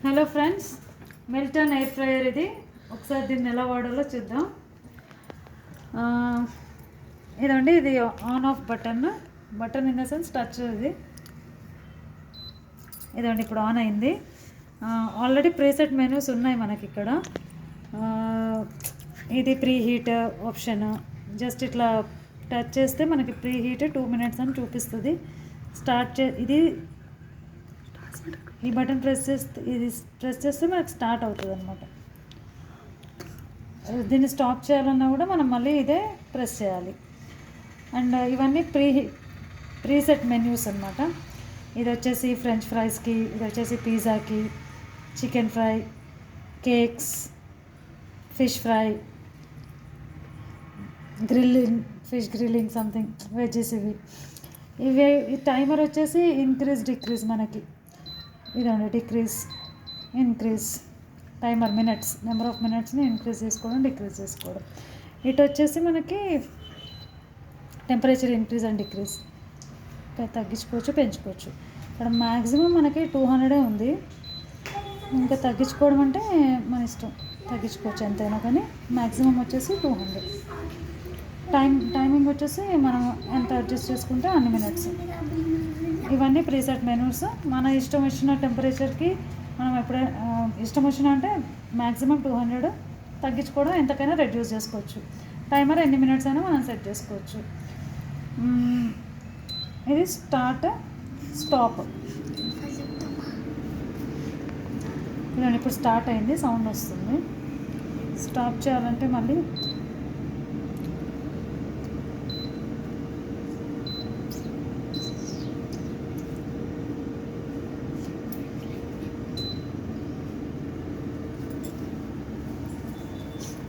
Hello friends, Milton air fryer ఇది. ఒకసారి దీన్ని ఎలా వాడాలో చూద్దాం. ఇదండి, ఇది on off button in the sense touch. ఇదండి ఇప్పుడు ఆన్ అయింది. ఆల్రెడీ ప్రీసెట్ మెనూస్ ఉన్నాయి మనకి ఇక్కడ. ఇది ప్రీ హీట్ ఆప్షన్. జస్ట్ ఇట్లా టచ్ చేస్తే మనకి ప్రీ హీట్ 2 minutes అని చూపిస్తుంది. ఇది ఈ బటన్ ప్రెస్ చేస్తే మనకు స్టార్ట్ అవుతుంది అనమాట. దీన్ని స్టాప్ చేయాలన్నా కూడా మనం మళ్ళీ ఇదే ప్రెస్ చేయాలి. అండ్ ఇవన్నీ ప్రీసెట్ మెన్యూస్ అనమాట. ఇది వచ్చేసి ఫ్రెంచ్ ఫ్రైస్కి, ఇది వచ్చేసి పిజ్జాకి, chicken fry, cakes, fish fry, fish grilling, something veggies. ఈ టైమర్ వచ్చేసి ఇంక్రీజ్ డిక్రీజ్ మనకి. ఇదండి decrease, increase timer, minutes, number of మినిట్స్ని ఇంక్రీజ్ చేసుకోవడం, డిక్రీజ్ చేసుకోవడం. ఇటు వచ్చేసి మనకి టెంపరేచర్ ఇంక్రీజ్ అండ్ డిక్రీజ్, తగ్గించుకోవచ్చు, పెంచుకోవచ్చు. ఇక్కడ మ్యాక్సిమం మనకి 200 ఉంది. ఇంకా తగ్గించుకోవడం అంటే మన ఇష్టం, తగ్గించుకోవచ్చు ఎంతైనా, కానీ మ్యాక్సిమం వచ్చేసి 200. టైమింగ్ వచ్చేసి మనం ఎంత అడ్జస్ట్ చేసుకుంటే అన్ని మినిట్స్. ఇవన్నీ ప్రీసెట్ మెనూస్. మన ఇష్టం వచ్చిన టెంపరేచర్కి మనం ఎప్పుడే ఇష్టం వచ్చిన అంటే మ్యాక్సిమం 200, తగ్గించుకోవడం ఎంతకైనా రెడ్యూస్ చేసుకోవచ్చు. టైమర్ ఎన్ని మినిట్స్ అయినా మనం సెట్ చేసుకోవచ్చు. ఇది స్టార్ట్, స్టాప్. ఇదండి ఇప్పుడు స్టార్ట్ అయింది, సౌండ్ వస్తుంది. స్టాప్ చేయాలంటే మళ్ళీ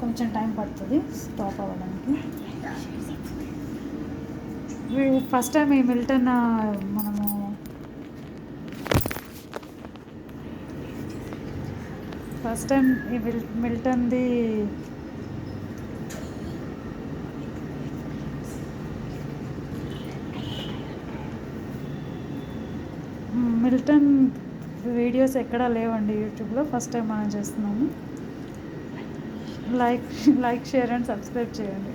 కొంచెం టైం పడుతుంది స్టాప్ అవ్వడానికి. ఫస్ట్ టైం ఈ మిల్టన్ మనము మిల్టన్ది మిల్టన్ వీడియోస్ ఎక్కడా లేవండి యూట్యూబ్లో. ఫస్ట్ టైం మనం చేస్తున్నాము. లైక్, షేర్ అండ్ సబ్స్క్రైబ్ చేయండి.